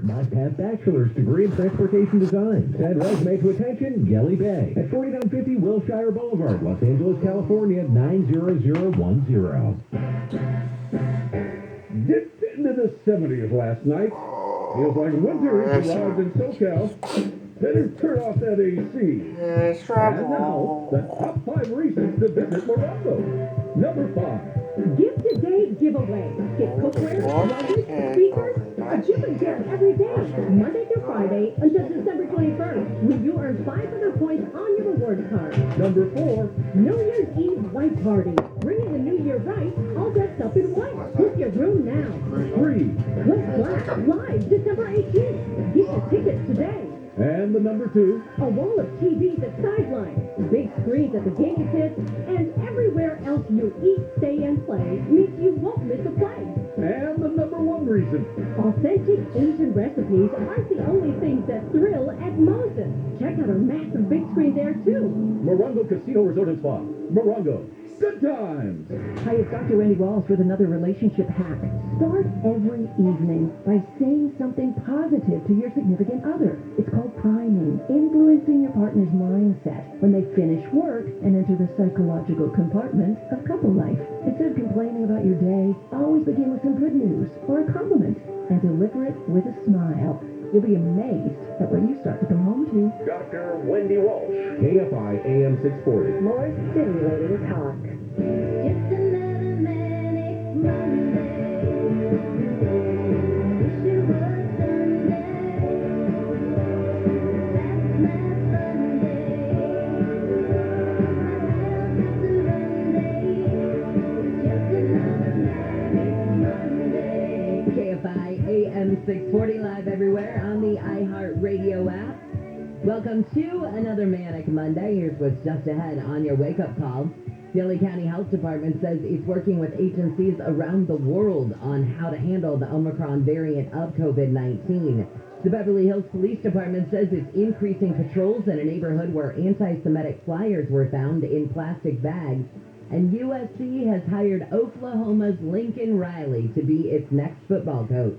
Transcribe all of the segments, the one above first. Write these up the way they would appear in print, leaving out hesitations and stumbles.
Must have bachelor's degree in transportation design. Send resume to attention, Gelly Bay at 4950 Wilshire Boulevard, Los Angeles, California, 90010. Dipped into the 70s last night. Feels like winter has arrived in SoCal. Better turn off that AC. And now, the top 5 reasons to visit Morongo. Number 5. Gift a day giveaway. Get cookware, luggage, speakers, a chip and dip every day, Monday through Friday until December 21st, when you earn 500 points on your rewards card. Number 4. New Year's Eve white party. Bringing the new year right, all dressed up in white. Book your room now. 3. Click Black live December 18th. Get your tickets today. And the number 2. A wall of TVs at sidelines, big screens at the game pits, and everywhere else you eat, stay, and play means you won't miss a play. And the number 1 reason. Authentic Asian recipes aren't the only things that thrill at Moses. Check out our massive big screen there, too. Morongo Casino Resort and Spa. Morongo. Good times. Hi, it's Dr. Wendy Walsh with another relationship hack. Start every evening by saying something positive to your significant other. It's called priming, influencing your partner's mindset when they finish work and enter the psychological compartment of couple life. Instead of complaining about your day, always begin with some good news or a compliment and deliver it with a smile. You'll be amazed at what you start to come home to. Dr. Wendy Walsh, KFI AM 640. More stimulating talk. Just another manic Monday. Wish it was Sunday. That's my Sunday. Just another manic Monday. KFI AM 640 live everywhere on the iHeartRadio app. Welcome to another Manic Monday. Here's what's just ahead on your wake-up call. The LA County Health Department says it's working with agencies around the world on how to handle the Omicron variant of COVID-19. The Beverly Hills Police Department says it's increasing patrols in a neighborhood where anti-Semitic flyers were found in plastic bags. And USC has hired Oklahoma's Lincoln Riley to be its next football coach.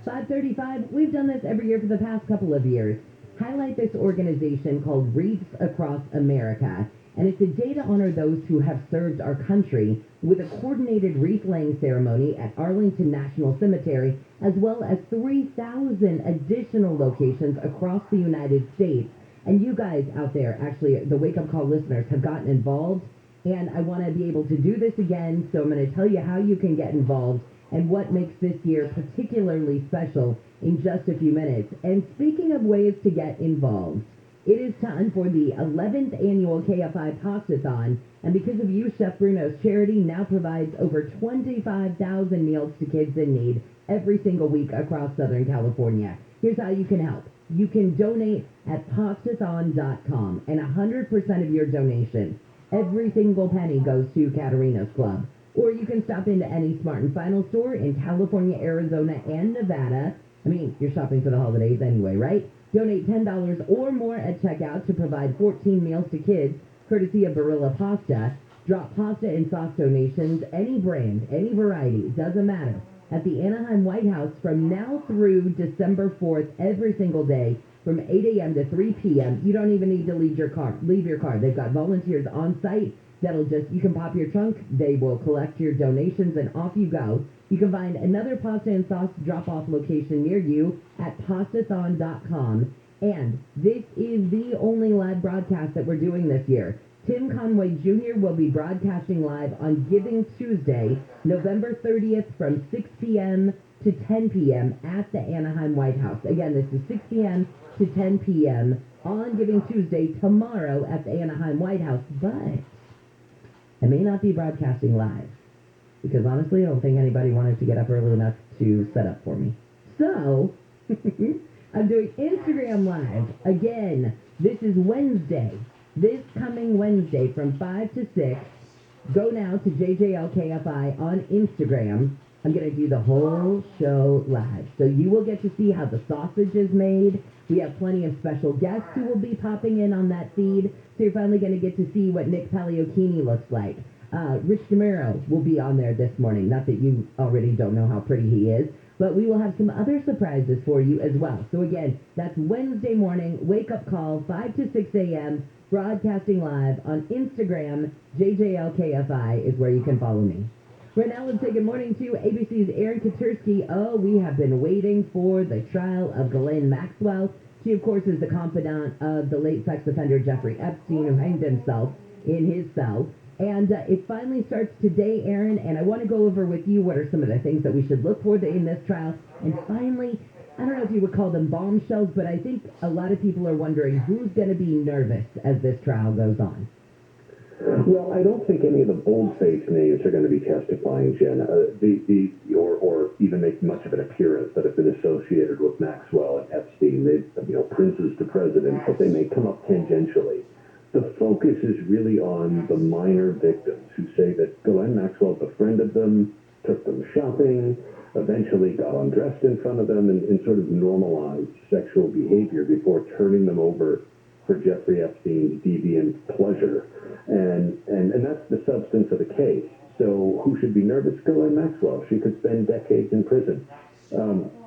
535, we've done this every year for the past couple of years. Highlight this organization called Reefs across America. And it's a day to honor those who have served our country with a coordinated wreath-laying ceremony at Arlington National Cemetery, as well as 3,000 additional locations across the United States. And you guys out there, actually, the Wake Up Call listeners, have gotten involved. And I want to be able to do this again, so I'm going to tell you how you can get involved and what makes this year particularly special in just a few minutes. And speaking of ways to get involved, it is time for the 11th annual Kfi Pastathon, and because of you, Chef Bruno's charity now provides over 25,000 meals to kids in need every single week across Southern California. Here's how you can help. You can donate at pastathon.com, and 100% of your donation, every single penny, goes to Katerina's Club. Or you can stop into any Smart & Final store in California, Arizona, and Nevada. I mean, you're shopping for the holidays anyway, right? Donate $10 or more at checkout to provide 14 meals to kids, courtesy of Barilla Pasta. Drop pasta and sauce donations, any brand, any variety, doesn't matter, at the Anaheim White House from now through December 4th, every single day, from 8 a.m. to 3 p.m. You don't even need to leave your car. They've got volunteers on site that'll you can pop your trunk, they will collect your donations, and off you go. You can find another pasta and sauce drop-off location near you at pastathon.com. And this is the only live broadcast that we're doing this year. Tim Conway Jr. will be broadcasting live on Giving Tuesday, November 30th from 6 p.m. to 10 p.m. at the Anaheim White House. Again, this is 6 p.m. to 10 p.m. on Giving Tuesday tomorrow at the Anaheim White House. But I may not be broadcasting live, because honestly, I don't think anybody wanted to get up early enough to set up for me. So, I'm doing Instagram Live. Again, this is Wednesday. This coming Wednesday from 5 to 6. Go now to JJLKFI on Instagram. I'm going to do the whole show live. So you will get to see how the sausage is made. We have plenty of special guests who will be popping in on that feed. So you're finally going to get to see what Nick Paliocchini looks like. Rich DeMiro will be on there this morning. Not that you already don't know how pretty he is. But we will have some other surprises for you as well. So again, that's Wednesday morning, wake-up call, 5 to 6 a.m., broadcasting live on Instagram. JJLKFI is where you can follow me. Right now, let's say good morning to ABC's Aaron Katursky. Oh, we have been waiting for the trial of Ghislaine Maxwell. She, of course, is the confidant of the late sex offender Jeffrey Epstein, who hanged himself in his cell. And it finally starts today, Aaron, and I want to go over with you what are some of the things that we should look for in this trial. And finally, I don't know if you would call them bombshells, but I think a lot of people are wondering who's going to be nervous as this trial goes on. Well, I don't think any of the bold-faced names are going to be testifying, Jen, or even make much of an appearance that have been associated with Maxwell and Epstein. They, princes to president, but they may come up tangentially. The focus is really on the minor victims who say that Ghislaine Maxwell befriended them, took them shopping, eventually got undressed in front of them, and sort of normalized sexual behavior before turning them over for Jeffrey Epstein's deviant pleasure. And that's the substance of the case. So who should be nervous? Ghislaine Maxwell. She could spend decades in prison.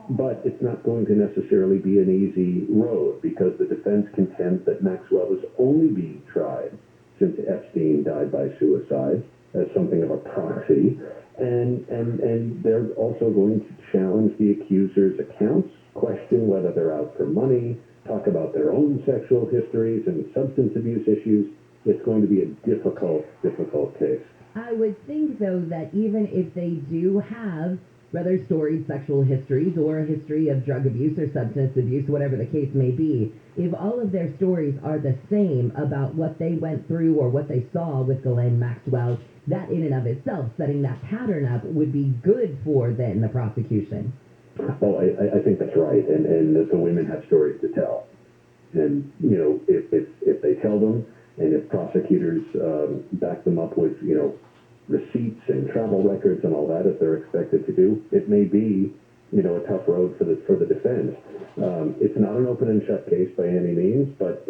But it's not going to necessarily be an easy road because the defense contends that Maxwell is only being tried since Epstein died by suicide as something of a proxy. And they're also going to challenge the accuser's accounts, question whether they're out for money, talk about their own sexual histories and substance abuse issues. It's going to be a difficult case. I would think, though, that even if they do have rather storied sexual histories or a history of drug abuse or substance abuse, whatever the case may be, if all of their stories are the same about what they went through or what they saw with Ghislaine Maxwell, that in and of itself, setting that pattern up, would be good for then the prosecution. Oh, I think that's right, and the women have stories to tell. And, if they tell them, and if prosecutors back them up with, receipts and travel records and all that, as they're expected to do, it may be, a tough road for the defense. It's not an open and shut case by any means, but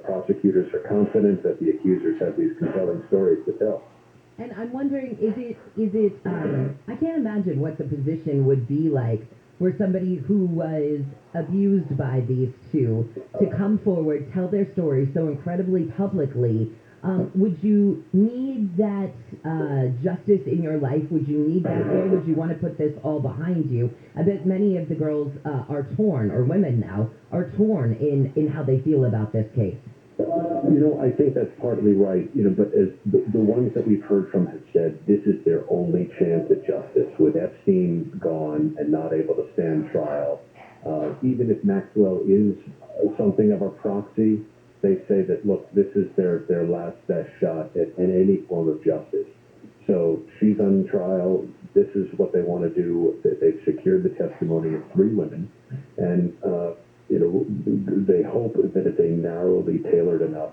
prosecutors are confident that the accusers have these compelling stories to tell. And I'm wondering, is it, I can't imagine what the position would be like for somebody who was abused by these two to come forward, tell their story so incredibly publicly. Would you need that justice in your life? Would you need that, or would you want to put this all behind you? I bet many of the girls are torn, or women now, are torn in how they feel about this case. I think that's partly right, but as the ones that we've heard from have said, this is their only chance at justice. With Epstein gone and not able to stand trial, even if Maxwell is something of a proxy, they say that, look, this is their last best shot at any form of justice. So she's on trial. This is what they want to do. They've secured the testimony of 3 women, and they hope that it's a narrowly tailored enough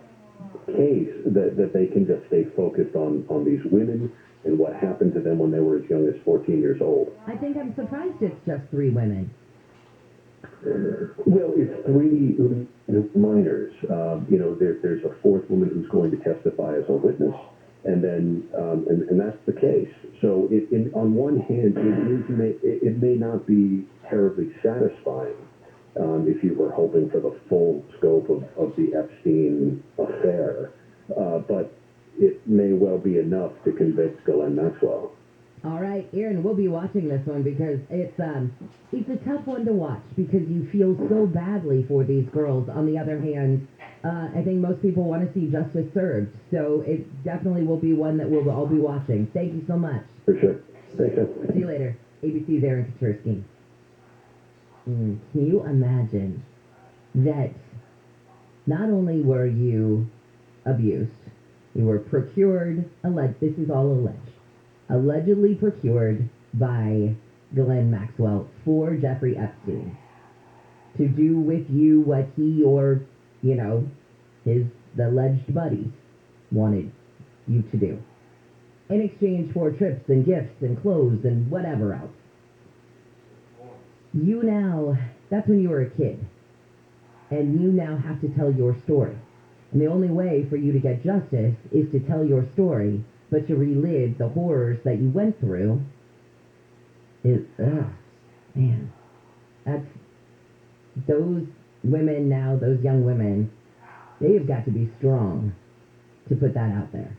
case that they can just stay focused on these women and what happened to them when they were as young as 14 years old. I think I'm surprised it's just 3 women. Well, it's 3 minors. There's a 4th woman who's going to testify as a witness, and then and that's the case. So on one hand, it may not be terribly satisfying if you were hoping for the full scope of the Epstein affair, but it may well be enough to convict Ghislaine Maxwell. All right, Aaron, we'll be watching this one because it's a tough one to watch because you feel so badly for these girls. On the other hand, I think most people want to see justice served, so it definitely will be one that we'll all be watching. Thank you so much. For sure. Thanks. See you later. ABC's Aaron Katursky. Can you imagine that not only were you abused, you were procured, this is all allegedly procured by Ghislaine Maxwell for Jeffrey Epstein to do with you what he or, the alleged buddies wanted you to do in exchange for trips and gifts and clothes and whatever else. That's when you were a kid, and you now have to tell your story. And the only way for you to get justice is to tell your story, but to relive the horrors that you went through is, Man, that's those women now, those young women, they have got to be strong to put that out there.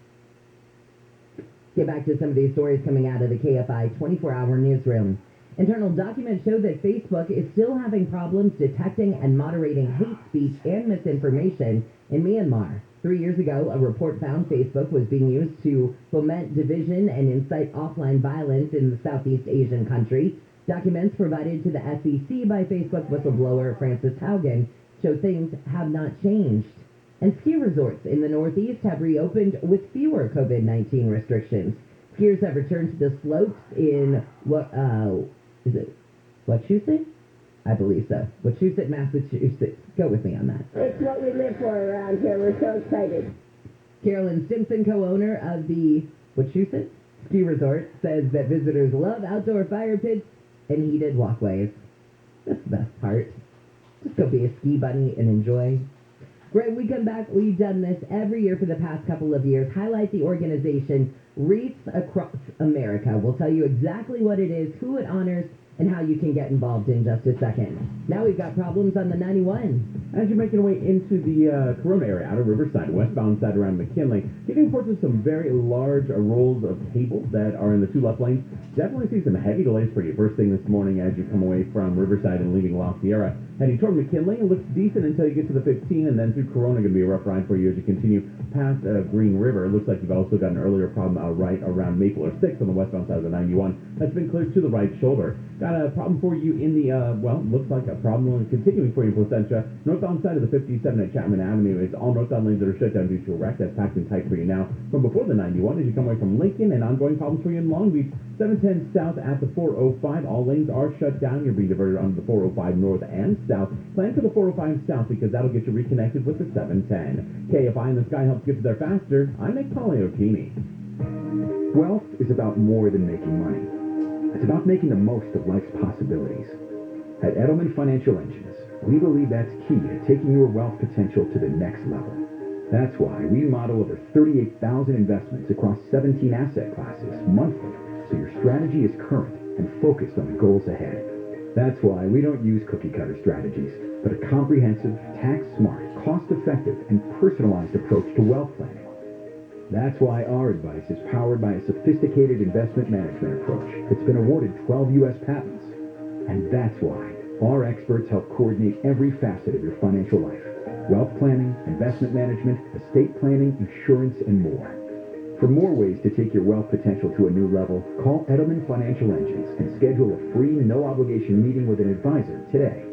Get back to some of these stories coming out of the KFI 24-hour newsroom. Internal documents show that Facebook is still having problems detecting and moderating hate speech and misinformation in Myanmar. 3 years ago, a report found Facebook was being used to foment division and incite offline violence in the Southeast Asian country. Documents provided to the SEC by Facebook whistleblower Francis Haugen show things have not changed. And ski resorts in the Northeast have reopened with fewer COVID-19 restrictions. Skiers have returned to the slopes in, Wachusett? I believe so. Wachusett, Massachusetts. Go with me on that. It's what we live for around here. We're so excited. Carolyn Stimson, co-owner of the Wachusett Ski Resort, says that visitors love outdoor fire pits and heated walkways. That's the best part. Just go be a ski bunny and enjoy. Great, we come back. We've done this every year for the past couple of years. Highlight the organization Reefs across America. We'll tell you exactly what it is, who it honors, and how you can get involved in just a second. Now we've got problems on the 91. As you're making your way into the Corona area, out of Riverside, westbound side around McKinley, you can report to some very large rolls of cable that are in the two left lanes. Definitely see some heavy delays for you first thing this morning as you come away from Riverside and leaving La Sierra. Heading toward McKinley, it looks decent until you get to the 15, and then through Corona, going to be a rough ride for you as you continue past Green River. It looks like you've also got an earlier problem right around Maple or 6 on the westbound side of the 91. That's been cleared to the right shoulder. Got a problem for you in the, looks like a problem continuing for you in Placentia. Northbound side of the 57 at Chapman Avenue. It's all northbound lanes that are shut down due to a wreck. That's packed and tight for you now. From before the 91, as you come away from Lincoln, and ongoing problems for you in Long Beach. 710 south at the 405. All lanes are shut down. You're being diverted onto the 405 north and south. Plan for the 405 south because that'll get you reconnected with the 710. KFI in the sky helps get you there faster. I'm Nick Poliokini. Wealth is about more than making money. It's about making the most of life's possibilities. At Edelman Financial Engines, we believe that's key to taking your wealth potential to the next level. That's why we model over 38,000 investments across 17 asset classes monthly, so your strategy is current and focused on the goals ahead. That's why we don't use cookie-cutter strategies, but a comprehensive, tax-smart, cost-effective, and personalized approach to wealth planning. That's why our advice is powered by a sophisticated investment management approach that's been awarded 12 U.S. patents. And that's why our experts help coordinate every facet of your financial life: wealth planning, investment management, estate planning, insurance, and more. For more ways to take your wealth potential to a new level, call Edelman Financial Engines and schedule a free, no-obligation meeting with an advisor today.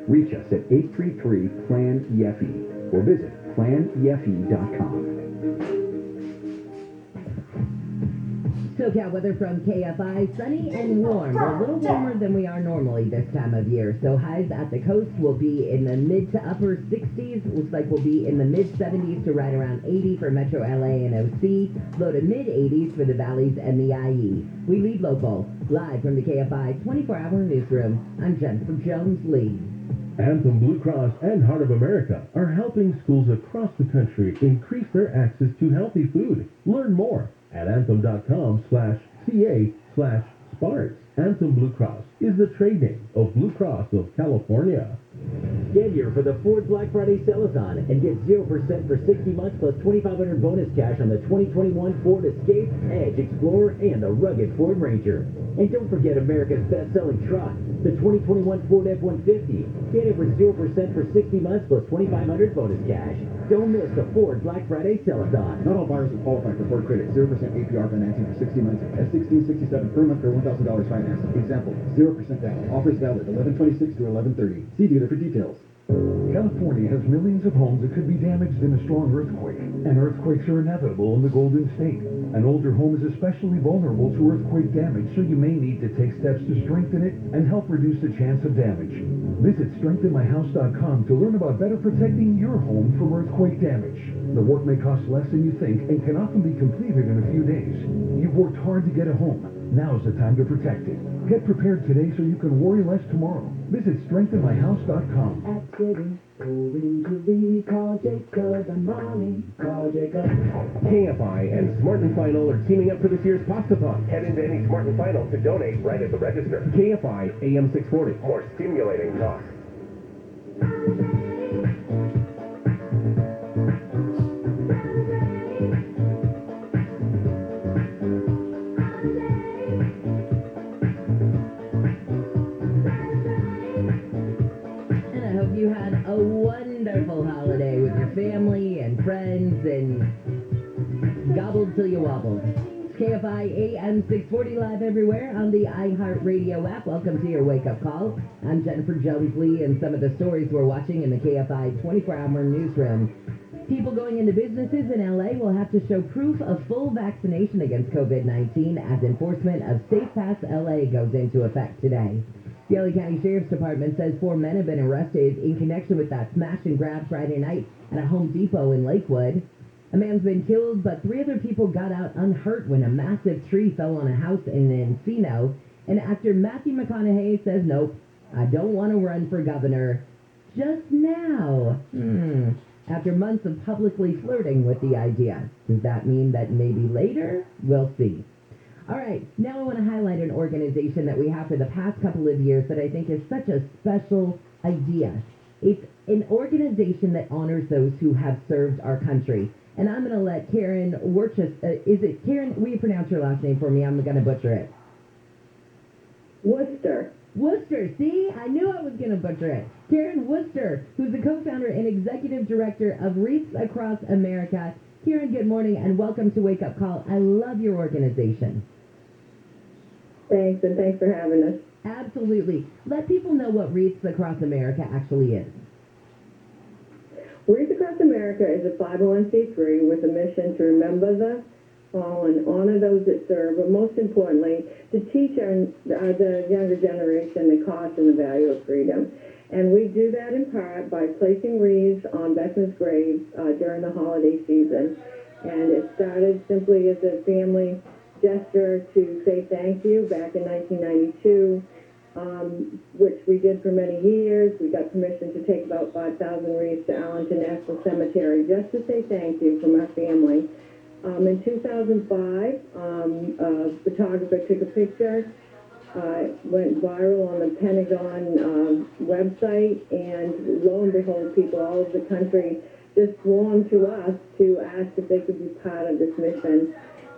Reach us at 833-PLAN-EFE or visit planefe.com. SoCal weather from KFI, sunny and warm. We're a little warmer than we are normally this time of year. So highs at the coast will be in the mid to upper 60s. Looks like we'll be in the mid 70s to right around 80 for Metro LA and OC. Low to mid 80s for the valleys and the IE. We lead local. Live from the KFI 24-hour newsroom, I'm Jennifer Jones-Lee. Anthem Blue Cross and Heart of America are helping schools across the country increase their access to healthy food. Learn more at anthem.com/ca/SPARTS. Anthem Blue Cross is the trade name of Blue Cross of California. Get here for the Ford Black Friday Sell-a-thon and get 0% for 60 months plus $2,500 bonus cash on the 2021 Ford Escape, Edge, Explorer, and the rugged Ford Ranger. And don't forget America's best-selling truck, the 2021 Ford F-150. Get it for 0% for 60 months plus $2,500 bonus cash. Don't miss the Ford Black Friday Sell-a-thon. Not all buyers will qualify for Ford credit. 0% APR financing for 60 months. S1667 per month or $1,000 finance. Example, 0% down. Offers valid 11/26 to 11/30. See dealer for details. California has millions of homes that could be damaged in a strong earthquake, and earthquakes are inevitable in the Golden State. An older home is especially vulnerable to earthquake damage, so you may need to take steps to strengthen it and help reduce the chance of damage. Visit strengthenmyhouse.com to learn about better protecting your home from earthquake damage. The work may cost less than you think and can often be completed in a few days. You've worked hard to get a home. Now's the time to protect it. Get prepared today so you can worry less tomorrow. Visit strengthenmyhouse.com. At City, going to be call Jacob and Ronnie. Call Jacob. Kfi and Smart & Final are teaming up for this year's Pastathon. Head into any Smart & Final to donate right at the register. Kfi AM 640. More stimulating talk. You had a wonderful holiday with your family and friends and gobbled till you wobbled. It's KFI AM 640 live everywhere on the iHeartRadio app. Welcome to your wake-up call. I'm Jennifer Jones-Lee, and some of the stories we're watching in the KFI 24-hour newsroom. People going into businesses in LA will have to show proof of full vaccination against COVID-19 as enforcement of Safe Pass LA goes into effect today. The LA County Sheriff's Department says 4 men have been arrested in connection with that smash and grab Friday night at a Home Depot in Lakewood. A man's been killed, but 3 other people got out unhurt when a massive tree fell on a house in Encino. And actor Matthew McConaughey says, nope, I don't want to run for governor just now. After months of publicly flirting with the idea. Does that mean that maybe later? We'll see. All right, now I want to highlight an organization that we have for the past couple of years that I think is such a special idea. It's an organization that honors those who have served our country. And I'm going to let Karen is it Karen? Will you pronounce your last name for me? I'm going to butcher it. Worcester. Worcester, see? I knew I was going to butcher it. Karen Worcester, who's the co-founder and executive director of Reefs across America. Karen, good morning and welcome to Wake Up Call. I love your organization. Thanks, and thanks for having us. Absolutely. Let people know what Reefs Across America actually is. Reefs Across America is a 501c3 with a mission to remember the fallen, honor those that serve, but most importantly, to teach the younger generation the cost and the value of freedom. And we do that in part by placing wreaths on veterans' graves during the holiday season. And it started simply as a family gesture to say thank you back in 1992, which we did for many years. We got permission to take about 5,000 wreaths to Arlington National Cemetery just to say thank you from our family. In 2005, a photographer took a picture, went viral on the Pentagon website, and lo and behold, people all over the country just swarmed to us to ask if they could be part of this mission.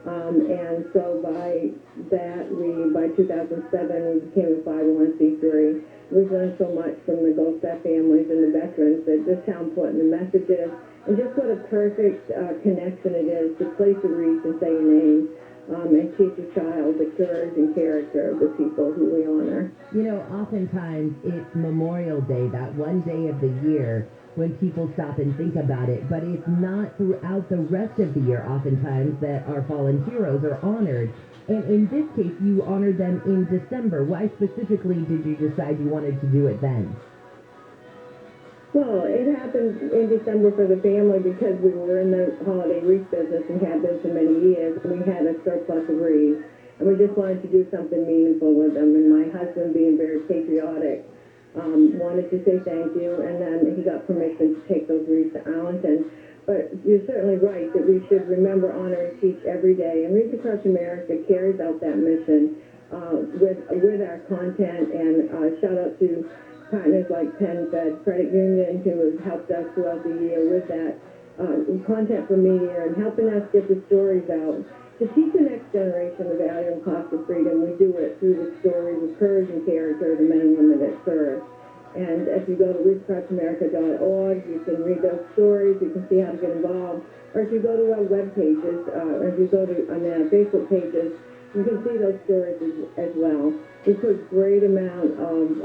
And so by 2007, we became a 501c3. We've learned so much from the Gold Star families and the veterans that just how important the message is, and just what a perfect connection it is to place a wreath and say your name, and teach a child the courage and character of the people who we honor. You know, oftentimes it's Memorial Day, that one day of the year when people stop and think about it, but it's not throughout the rest of the year oftentimes that our fallen heroes are honored. And in this case, you honored them in December. Why specifically did you decide you wanted to do it then? Well, it happened in December for the family because we were in the holiday wreath business and had been for many years, and we had a surplus of wreaths, and we just wanted to do something meaningful with them. And my husband, being very patriotic, wanted to say thank you, and then he got permission to take those wreaths to Arlington. But you're certainly right that we should remember, honor, and teach every day. And Reefs Across America carries out that mission with our content. And shout out to partners like Penn Fed Credit Union, who have helped us throughout the year with that content for media and helping us get the stories out. To teach the next generation the value and cost of freedom, we do it through the stories of courage and character of the men and women that serve. And if you go to reefsacrossamerica.org, you can read those stories, you can see how to get involved. Or if you go to our web pages, or if you go to our Facebook pages, you can see those stories as well. We put great amount of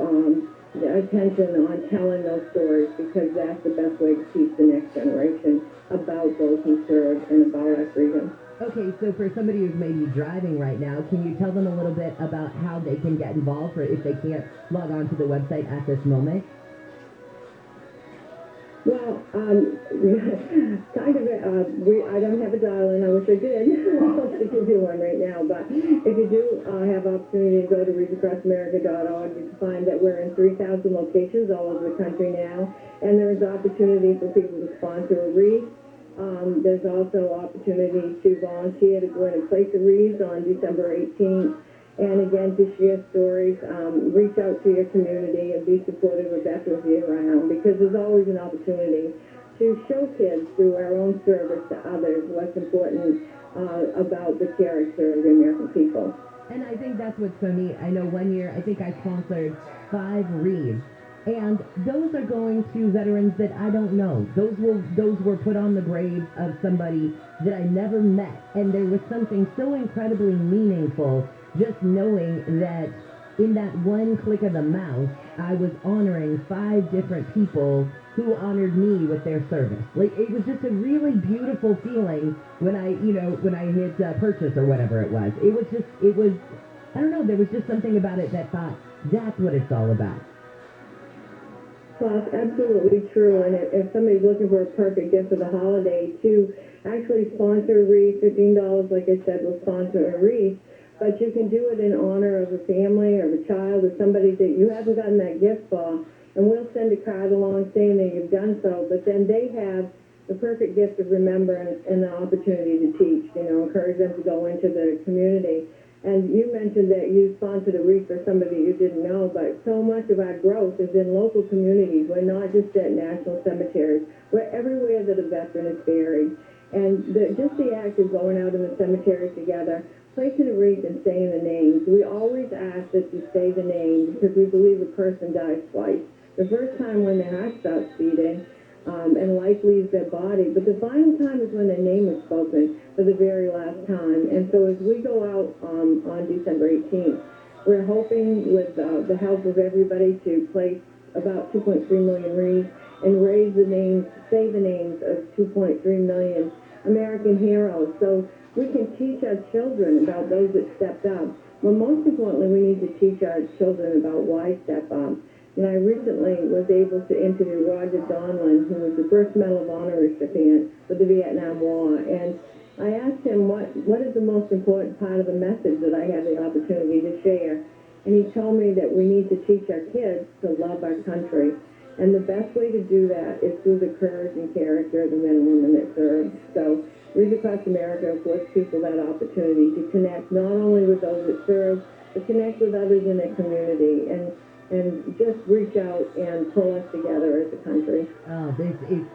attention on telling those stories because that's the best way to teach the next generation about those who serve and about our freedom. Okay, so for somebody who's maybe driving right now, can you tell them a little bit about how they can get involved or if they can't log on to the website at this moment? Well, Kind of. I don't have a dial-in. I wish I did. I could do one right now. But if you do have opportunity to go to reefsacrossamerica.org, you can find that we're in 3,000 locations all over the country now, and there is opportunity for people to sponsor a reef. There's also opportunity to volunteer to go in and place a wreath on December 18th. And again, to share stories, reach out to your community and be supportive of veterans year-round, because there's always an opportunity to show kids through our own service to others what's important about the character of the American people. And I think that's what's so neat. I know one year, I think I sponsored 5 Reefs, and those are going to veterans that I don't know. Those were put on the grave of somebody that I never met, and there was something so incredibly meaningful just knowing that in that one click of the mouse, I was honoring 5 different people who honored me with their service. Like, it was just a really beautiful feeling when I hit purchase or whatever it was. I don't know, there was just something about it that thought, that's what it's all about. Well, it's absolutely true. And if somebody's looking for a perfect gift for the holiday, to actually sponsor a wreath, $15, like I said, will sponsor a wreath. But you can do it in honor of a family or a child or somebody that you haven't gotten that gift for. And we'll send a card along saying that you've done so. But then they have the perfect gift of remembrance and the opportunity to teach, encourage them to go into the community. And you mentioned that you sponsored a wreath for somebody you didn't know, but so much of our growth is in local communities. We're not just at national cemeteries. We're everywhere that a veteran is buried. And just the act of going out in the cemetery together, placing a wreath and saying the names. We always ask that you say the name because we believe a person dies twice. The first time when their heart starts beating, and life leaves their body, but the final time is when their name is spoken for the very last time. And so as we go out on December 18th, we're hoping with the help of everybody to place about 2.3 million wreaths and raise the names, say the names of 2.3 million American heroes. So we can teach our children about those that stepped up. But most importantly, we need to teach our children about why step up. And I recently was able to interview Roger Donlin, who was the first Medal of Honor recipient for the Vietnam War. And I asked him, what is the most important part of the message that I have the opportunity to share? And he told me that we need to teach our kids to love our country. And the best way to do that is through the courage and character of the men and women that serve. So Reefs Across America affords people that opportunity to connect not only with those that serve, but connect with others in their community and just reach out and pull us together as a country. Oh,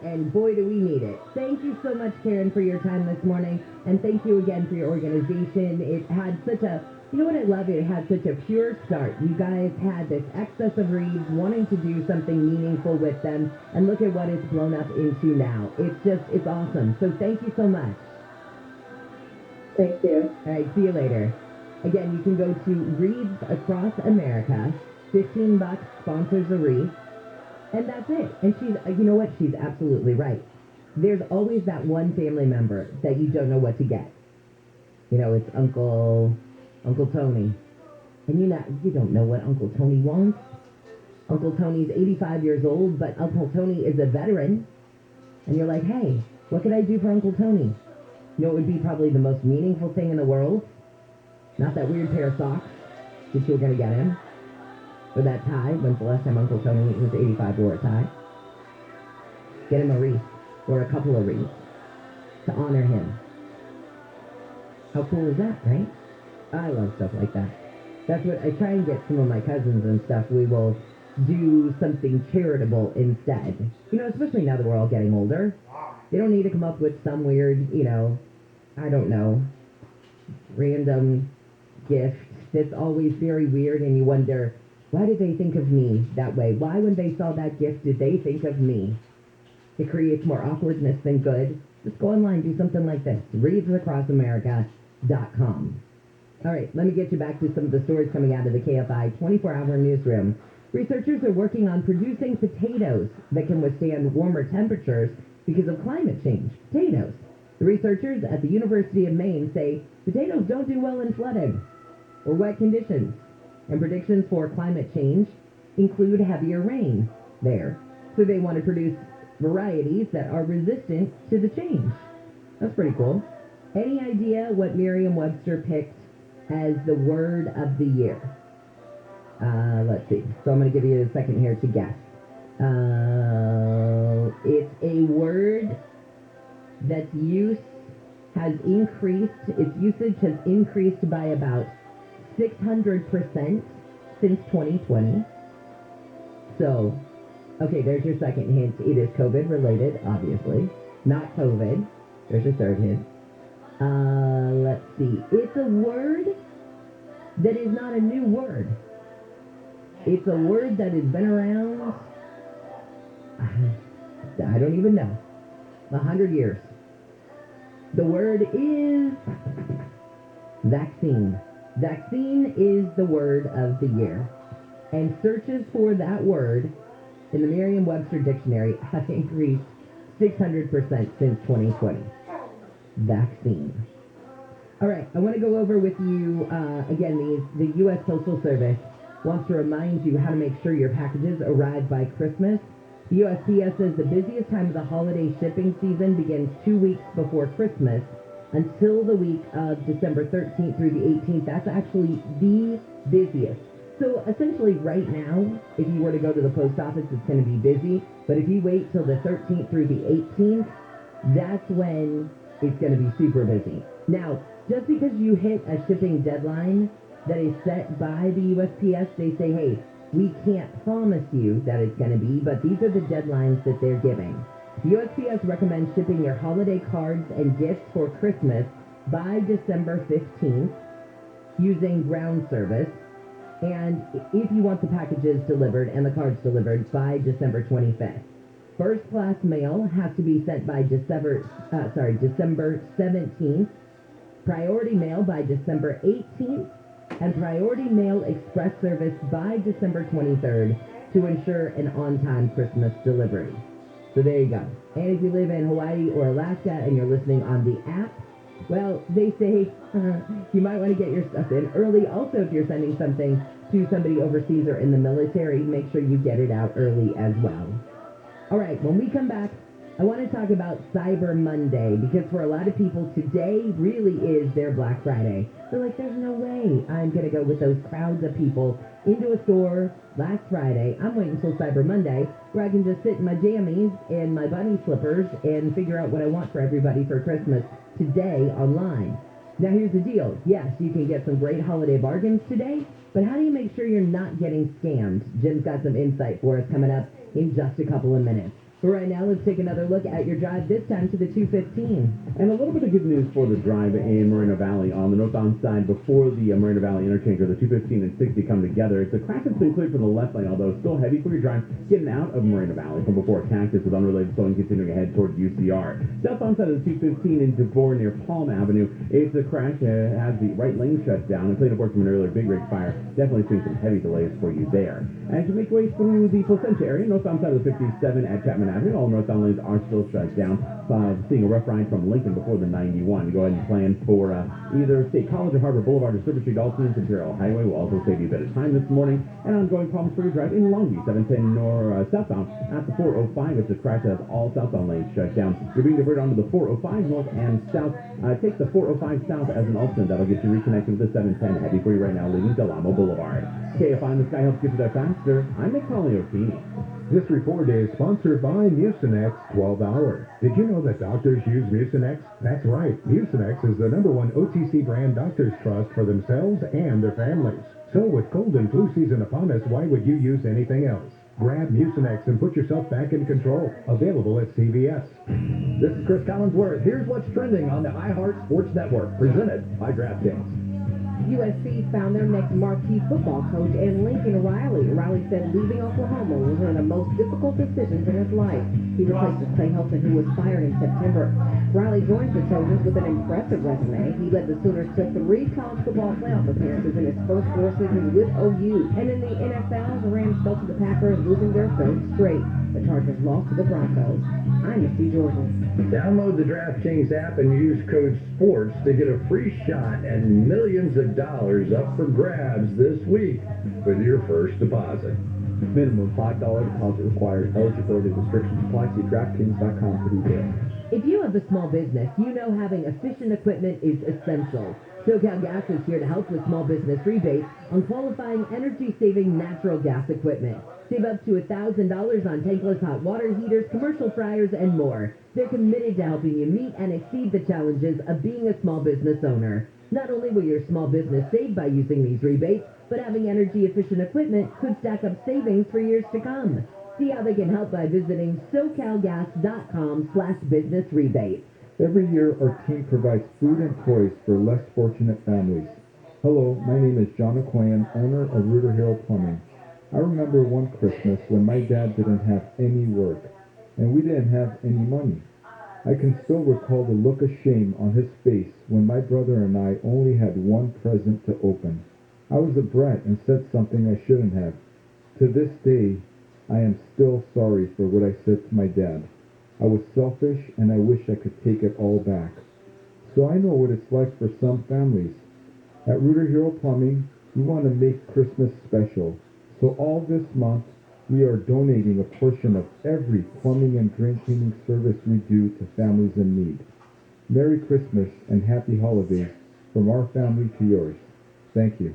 and boy, do we need it. Thank you so much, Karen, for your time this morning, and thank you again for your organization. It had such a, you know what I love? It had such a pure start. You guys had this excess of reeds, wanting to do something meaningful with them, and look at what it's blown up into now. It's awesome. So thank you so much. Thank you. All right, see you later. Again, you can go to Reefs Across America. $15 sponsors a wreath, and that's it. And you know what? She's absolutely right. There's always that one family member that you don't know what to get. It's Uncle Tony, and you don't know what Uncle Tony wants. Uncle Tony's 85 years old, but Uncle Tony is a veteran, and you're like, hey, what could I do for Uncle Tony? It would be probably the most meaningful thing in the world. Not that weird pair of socks that you were going to get him. Or that tie. When's the last time Uncle Tony was 85 wore a tie? Get him a wreath. Or a couple of wreaths. To honor him. How cool is that, right? I love stuff like that. That's what I try and get some of my cousins and stuff. We will do something charitable instead. Especially now that we're all getting older. They don't need to come up with some weird, I don't know, random gift that's always very weird, and you wonder, why did they think of me that way? Why, when they saw that gift, did they think of me? It creates more awkwardness than good. Just go online, do something like this. ReefsAcrossAmerica.com. All right, let me get you back to some of the stories coming out of the KFI 24-hour newsroom. Researchers are working on producing potatoes that can withstand warmer temperatures because of climate change. Potatoes. The researchers at the University of Maine say potatoes don't do well in flooding or wet conditions. And predictions for climate change include heavier rain there. So they want to produce varieties that are resistant to the change. That's pretty cool. Any idea what Merriam-Webster picked as the word of the year? Let's see. So I'm going to give you a second here to guess. It's a word that's use has increased, its usage has increased by about 600% since 2020. So, okay, there's your second hint. It is COVID related, obviously. Not COVID. There's your third hint. Let's see. It's a word that is not a new word. It's a word that has been around, I don't even know, 100 years. The word is vaccine. Vaccine is the word of the year. And searches for that word in the Merriam-Webster dictionary have increased 600% since 2020. Vaccine. All right, I want to go over with you, again, the U.S. Postal Service wants to remind you how to make sure your packages arrive by Christmas. The USPS says the busiest time of the holiday shipping season begins 2 weeks before Christmas until the week of December 13th through the 18th. That's actually the busiest. So essentially right now, if you were to go to the post office, it's going to be busy. But if you wait till the 13th through the 18th, that's when it's going to be super busy. Now, just because you hit a shipping deadline that is set by the USPS, they say, hey, we can't promise you that it's going to be, but these are the deadlines that they're giving. The USPS recommends shipping your holiday cards and gifts for Christmas by December 15th using ground service. And if you want the packages delivered and the cards delivered by December 25th. First class mail has to be sent by December 17th. Priority mail by December 18th. And priority mail express service by December 23rd to ensure an on-time Christmas delivery. So there you go. And if you live in Hawaii or Alaska and you're listening on the app, well, they say you might want to get your stuff in early. Also, if you're sending something to somebody overseas or in the military, make sure you get it out early as well. All right, when we come back, I want to talk about Cyber Monday, because for a lot of people, today really is their Black Friday. They're like, there's no way I'm going to go with those crowds of people into a store last Friday. I'm waiting until Cyber Monday, where I can just sit in my jammies and my bunny slippers and figure out what I want for everybody for Christmas today online. Now, here's the deal. Yes, you can get some great holiday bargains today, but how do you make sure you're not getting scammed? Jim's got some insight for us coming up in just a couple of minutes. But right now, let's take another look at your drive, this time to the 215. And a little bit of good news for the drive in Moreno Valley. On the northbound side, before the Moreno Valley interchange, where the 215 and 60 come together, it's a crash that's been cleared from the left lane, although it's still heavy for your drive getting out of Moreno Valley from before Cactus, with unrelated slowing continuing ahead towards UCR. Southbound side of the 215 in DeVore near Palm Avenue, it's a crash that has the right lane shut down and cleaned up work from an earlier big rig fire. Definitely seeing some heavy delays for you there. As you make your way through the Placentia area, northbound side of the 57 at Chapman Avenue, all northbound lanes are still shut down. Seeing a rough ride from Lincoln before the 91. Go ahead and plan for either State College or Harbor Boulevard or Silver Street, Alton, Imperial Highway will also save you a bit of time this morning. And ongoing problems for your drive in Longview, 710 southbound at the 405. It's a crash that has all southbound lanes shut down. You're being diverted onto the 405 north and south. Take the 405 south as an alternate. That'll get you reconnected with the 710 heavy for you right now, leaving Del Amo Boulevard. KFI in the Sky helps get you there faster. I'm Macaulay O'Feeney. This report is sponsored by Mucinex 12 Hour. Did you know that doctors use Mucinex? That's right. Mucinex is the #1 OTC brand doctors trust for themselves and their families. So with cold and flu season upon us, why would you use anything else? Grab Mucinex and put yourself back in control. Available at CVS. This is Chris Collinsworth. Here's what's trending on the iHeart Sports Network, presented by DraftKings. USC found their next marquee football coach in Lincoln Riley. Riley said leaving Oklahoma was one of the most difficult decisions in his life. He replaces Clay Helton, who was fired in September. Riley joins the Trojans with an impressive resume. He led the Sooners to 3 college football playoff appearances in his first 4 seasons with OU. And in the NFL, the Rams fell to the Packers, losing their 3rd straight. The Chargers lost to the Broncos. I'm Misty Jordan. Download the DraftKings app and use code SPORTS to get a free shot and millions of dollars up for grabs this week with your first deposit. Minimum $5 deposit required. Eligibility restrictions apply. See DraftKings.com for details. If you have a small business, you know having efficient equipment is essential. SoCal Gas is here to help with small business rebates on qualifying energy-saving natural gas equipment. Save up to $1,000 on tankless hot water heaters, commercial fryers, and more. They're committed to helping you meet and exceed the challenges of being a small business owner. Not only will your small business save by using these rebates, but having energy-efficient equipment could stack up savings for years to come. See how they can help by visiting SoCalGas.com/business-rebate. Every year, our team provides food and toys for less fortunate families. Hello, my name is John Aquan, owner of Rooter Hero Plumbing. I remember one Christmas when my dad didn't have any work, and we didn't have any money. I can still recall the look of shame on his face when my brother and I only had one present to open. I was a brat and said something I shouldn't have. To this day, I am still sorry for what I said to my dad. I was selfish and I wish I could take it all back. So I know what it's like for some families. At Rooter Hero Plumbing, we want to make Christmas special. So all this month, we are donating a portion of every plumbing and drain cleaning service we do to families in need. Merry Christmas and Happy Holidays from our family to yours. Thank you.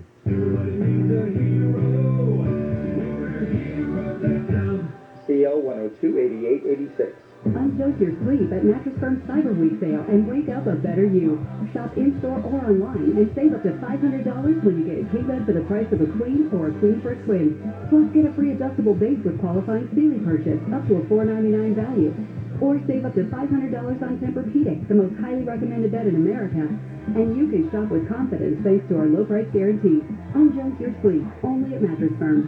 CO 102-8886. Unjoke your sleep at Mattress Firm's Cyber Week sale and wake up a better you. Shop in-store or online and save up to $500 when you get a king bed for the price of a queen or a queen for a twin. Plus, get a free adjustable base with qualifying Sealy purchase up to a $499 value. Or save up to $500 on Tempur-Pedic, the most highly recommended bed in America. And you can shop with confidence thanks to our low price guarantee. Unjoke your sleep, only at Mattress Firm.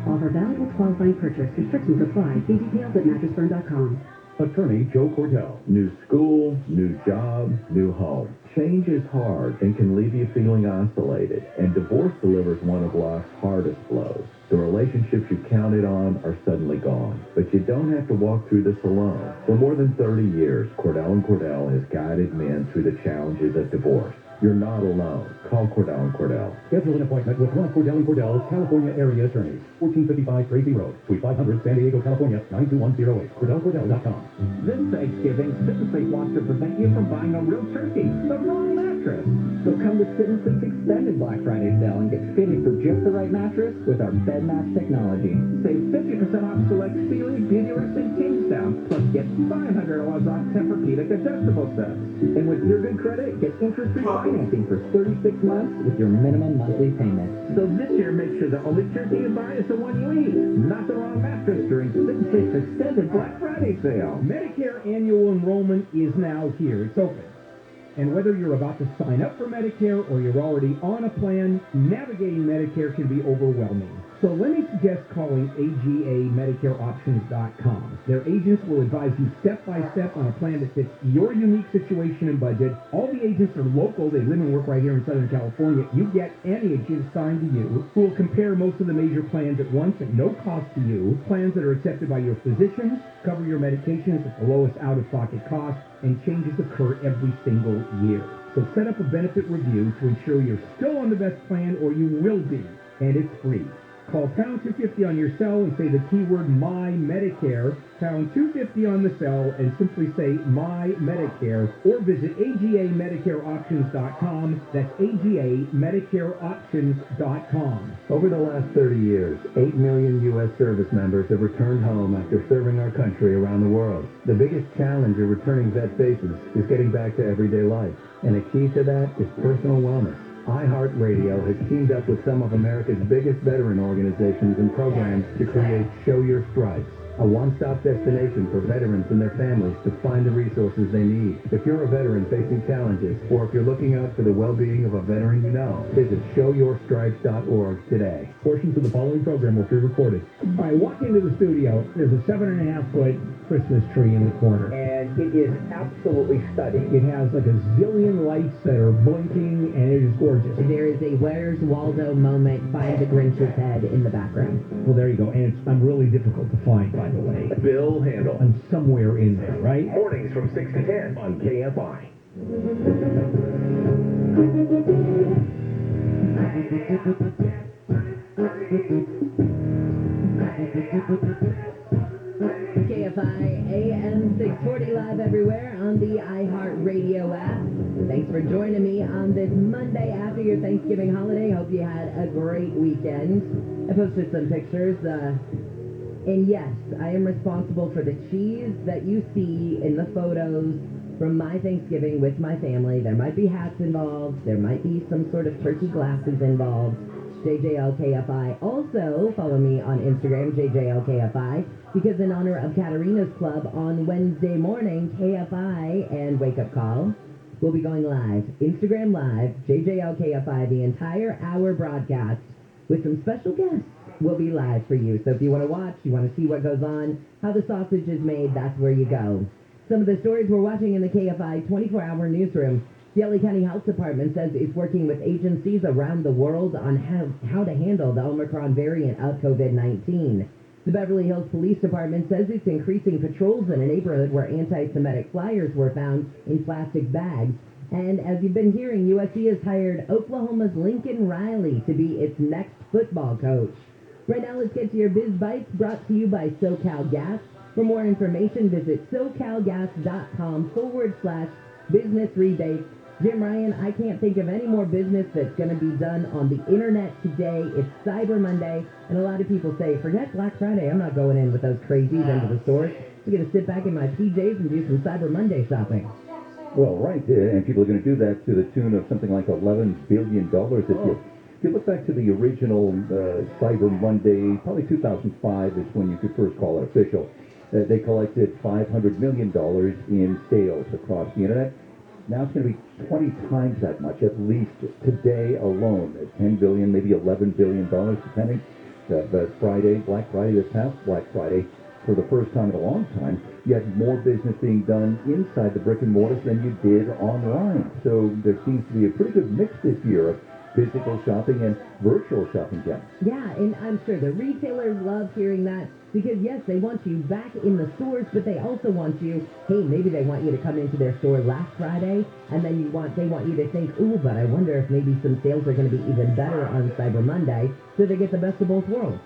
Offer valid with qualifying purchase. Restrictions apply. See details at mattressfirm.com. Attorney Joe Cordell. New school, new job, new home. Change is hard and can leave you feeling isolated, and divorce delivers one of life's hardest blows. The relationships you counted on are suddenly gone, but you don't have to walk through this alone. For more than 30 years, Cordell & Cordell has guided men through the challenges of divorce. You're not alone. Call Cordell & Cordell. Schedule an appointment with one of Cordell & Cordell's California area attorneys. 1455 Tracy Road, Suite 500, San Diego, California, 92108. CordellCordell.com. This Thanksgiving, Sit and Sleep wants to prevent you from buying a real turkey, the wrong mattress. So come to Sit and Sleep's extended Black Friday sale and get fitted for just the right mattress with our bed match technology. Save 50% off select Sealy, Beautyrest, and Kingstown, plus get $500 off Tempur-Pedic adjustable sets. And with your good credit, get interest-free financing for 36 months with your minimum monthly payment. So this year, make sure the only turkey you buy is the one you eat, not the wrong mattress during Sit and Sleep's extended Black Friday sale. Medicare annual enrollment is now here. It's open. And whether you're about to sign up for Medicare or you're already on a plan, navigating Medicare can be overwhelming. So let me suggest calling AGAMedicareOptions.com. Their agents will advise you step by step on a plan that fits your unique situation and budget. All the agents are local. They live and work right here in Southern California. You get an agent assigned to you who will compare most of the major plans at once at no cost to you. Plans that are accepted by your physicians, cover your medications at the lowest out-of-pocket cost, and changes occur every single year. So set up a benefit review to ensure you're still on the best plan, or you will be, and it's free. Call pound 250 on your cell and say the keyword My Medicare, pound 250 on the cell, and simply say My Medicare, or visit AGAMedicareOptions.com. That's AGAMedicareOptions.com. Over the last 30 years, 8 million U.S. service members have returned home after serving our country around the world. The biggest challenge a returning vet faces is getting back to everyday life, and a key to that is personal wellness. iHeartRadio has teamed up with some of America's biggest veteran organizations and programs to create Show Your Stripes, a one-stop destination for veterans and their families to find the resources they need. If you're a veteran facing challenges, or if you're looking out for the well-being of a veteran you know, visit showyourstripes.org today. Portions of the following program will be recorded. All right, walk into the studio. There's a 7.5-foot Christmas tree in the corner. And it is absolutely stunning. It has like a zillion lights that are blinking, and it is gorgeous. There is a Where's Waldo moment, Find the Grinch's head in the background. Well, there you go. And I'm really difficult to find, by the way. Bill Handel. I'm somewhere in there, right? Mornings from 6 to 10 on KFI. KFI AM 640 live everywhere on the iHeartRadio app. Thanks for joining me on this Monday after your Thanksgiving holiday. Hope you had a great weekend. I posted some pictures, and yes, I am responsible for the cheese that you see in the photos from my Thanksgiving with my family. There might be hats involved. There might be some sort of turkey glasses involved. JJLKFI. Also, follow me on Instagram, JJLKFI, because in honor of Katarina's Club on Wednesday morning, KFI and Wake Up Call will be going live. Instagram Live, JJLKFI, the entire hour broadcast with some special guests will be live for you. So if you want to watch, you want to see what goes on, how the sausage is made, that's where you go. Some of the stories we're watching in the KFI 24-hour newsroom. The LA County Health Department says it's working with agencies around the world on how to handle the Omicron variant of COVID-19. The Beverly Hills Police Department says it's increasing patrols in a neighborhood where anti-Semitic flyers were found in plastic bags. And as you've been hearing, USC has hired Oklahoma's Lincoln Riley to be its next football coach. Right now, let's get to your Biz Bites, brought to you by SoCal Gas. For more information, visit SoCalGas.com/business rebates. Jim Ryan, I can't think of any more business that's going to be done on the internet today. It's Cyber Monday, and a lot of people say, forget Black Friday. I'm not going in with those crazies into the stores. I'm going to sit back in my PJs and do some Cyber Monday shopping. Well, right, and people are going to do that to the tune of something like $11 billion. If you look back to the original Cyber Monday, probably 2005 is when you could first call it official. They collected $500 million in sales across the internet. Now it's going to be 20 times that much, at least today alone. $10 billion, maybe $11 billion, depending. The Friday, Black Friday, this past Black Friday, for the first time in a long time, you had more business being done inside the brick and mortars than you did online. So there seems to be a pretty good mix this year of physical shopping and virtual shopping, Jen. Yeah, and I'm sure the retailers love hearing that because, yes, they want you back in the stores, but they also want you, hey, maybe they want you to come into their store last Friday, and then they want you to think, ooh, but I wonder if maybe some sales are going to be even better on Cyber Monday, so they get the best of both worlds.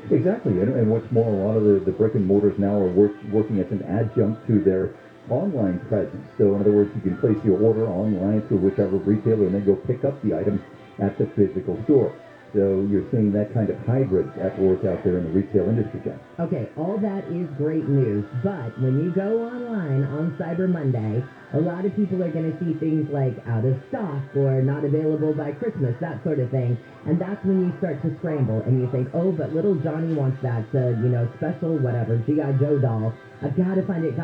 Exactly, and what's more, a lot of the brick and mortars now are working as an adjunct to their online presence. So in other words, you can place your order online through whichever retailer and then go pick up the item at the physical store. So you're seeing that kind of hybrid at work out there in the retail industry, Jen. Okay, all that is great news, but when you go online on Cyber Monday, a lot of people are going to see things like out of stock or not available by Christmas, that sort of thing. And that's when you start to scramble and you think, oh, but little Johnny wants that, special whatever, G.I. Joe doll. I've got to find it.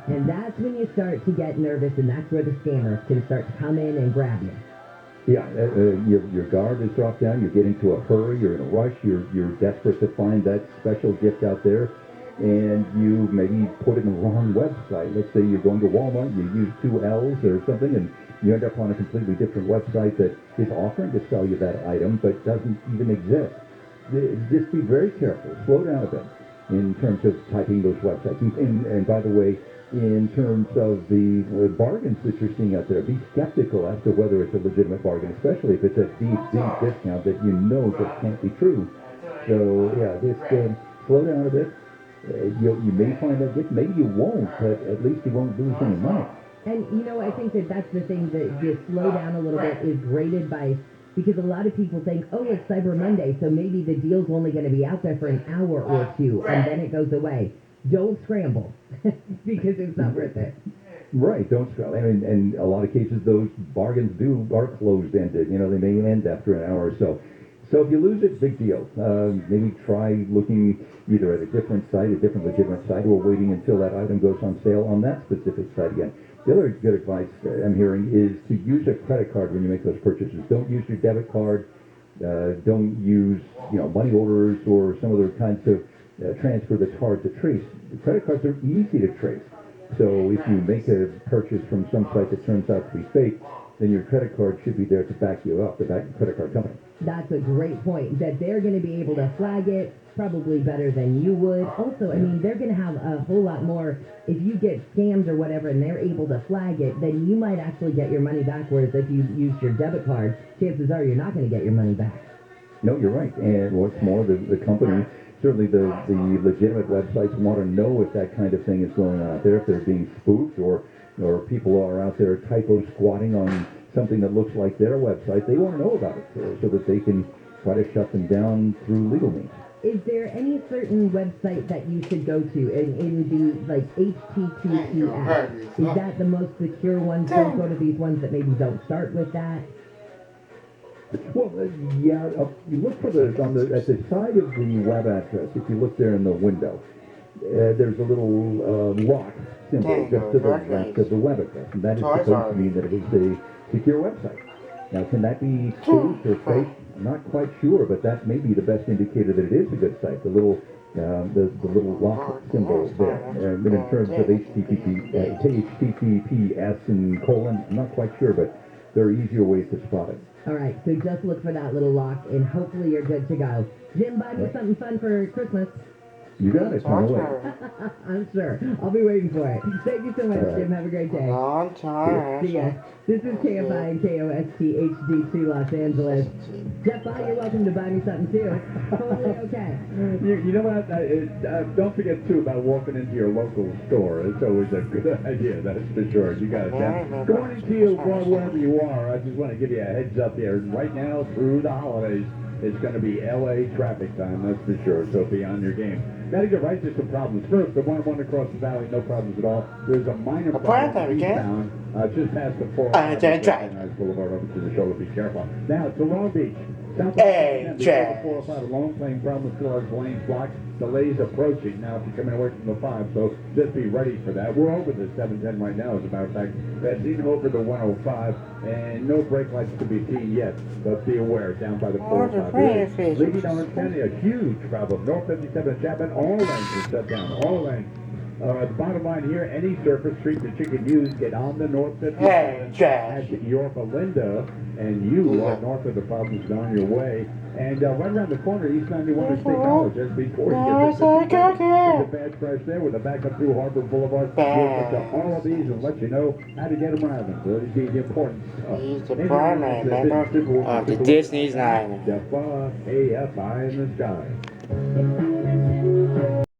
And that's when you start to get nervous, and that's where the scammers can start to come in and grab you. Yeah, your guard is dropped down, you get into a hurry, you're in a rush, you're desperate to find that special gift out there, and you maybe put it in the wrong website. Let's say you're going to Walmart, you use 2 L's or something, and you end up on a completely different website that is offering to sell you that item, but doesn't even exist. Just be very careful, slow down a bit in terms of typing those websites. And by the way, in terms of the bargains that you're seeing out there, be skeptical as to whether it's a legitimate bargain, especially if it's a deep discount that you know just can't be true. So, yeah, just slow down a bit. You may find that gift, maybe you won't, but at least you won't lose any money. And, I think that's the thing, that you slow down a little bit is great advice, because a lot of people think, oh, it's Cyber Monday, so maybe the deal's only going to be out there for an hour or two, and then it goes away. Don't scramble, because it's not worth it. Right, don't scramble. And in a lot of cases, those bargains are closed-ended. They may end after an hour or so. So if you lose it, big deal. Maybe try looking either at a different site, a different legitimate site, or waiting until that item goes on sale on that specific site again. The other good advice I'm hearing is to use a credit card when you make those purchases. Don't use your debit card. Don't use money orders or some other kinds of transfer that's hard to trace. The credit cards are easy to trace. So if you make a purchase from some site that turns out to be fake, then your credit card should be there to back you up, the credit card company. That's a great point, that they're going to be able to flag it probably better than you would. Also, they're going to have a whole lot more. If you get scammed or whatever and they're able to flag it, then you might actually get your money back, whereas if you use your debit card, chances are you're not going to get your money back. No, you're right. And what's more, the company certainly the legitimate websites want to know if that kind of thing is going on out there, if they're being spoofed or people are out there typo squatting on something that looks like their website. They want to know about it so that they can try to shut them down through legal means. Is there any certain website that you should go to? It would be like HTTPS. Is that the most secure one? Don't go to these ones that maybe don't start with that. Well, you look for at the side of the web address. If you look there in the window, there's a little lock symbol just to the left of the web address, and that is supposed to mean that it is a secure website. Now, can that be spoofed or fake? I'm not quite sure, but that may be the best indicator that it is a good site. The little lock symbol there. But in terms of HTTPS and colon, I'm not quite sure, but there are easier ways to spot it. All right, so just look for that little lock, and hopefully you're good to go. Jim, buy me something fun for Christmas. You got it. On the way. I'm sure. I'll be waiting for it. Thank you so much, Jim. Have a great day. Long time. See ya. This is KFI and KOST HD2 Los Angeles. Jeff Bye, you're welcome to buy me something too. Totally okay. You know what? Don't forget too about walking into your local store. It's always a good idea. That's for sure. You got it. Going into you from wherever you are. I just want to give you a heads up here. Right now, through the holidays, it's going to be LA traffic time. That's for sure. So be on your game. Got to get right to some problems. First, the 101 across the valley, no problems at all. There's a minor problem eastbound, just past the 405 Boulevard over to the shoulder. Be careful. Now, to Long Beach. Hey, Jack. 405, a long plane problem with cars, lanes blocked, delays approaching. Now, if you're coming away from the 5, so just be ready for that. We're over the 710 right now, as a matter of fact. Benzine over the 105, and no brake lights to be seen yet, but be aware, down by the 405. Leading Orange County, a huge problem. North 57 Chapman, all lanes are shut down, all lanes. The bottom line here, any surface street that you can use, get on the North 57 at Yorba Linda, and you are north of the problems and on your way. And right around the corner, East 91 is State College, just before you get to there's a bad crash there with a backup through Harbor Boulevard. We'll get to all of these and let you know how to get them around them. So it'll be the important stuff. He's the primary member of the Disney's Nine. KFI in the sky.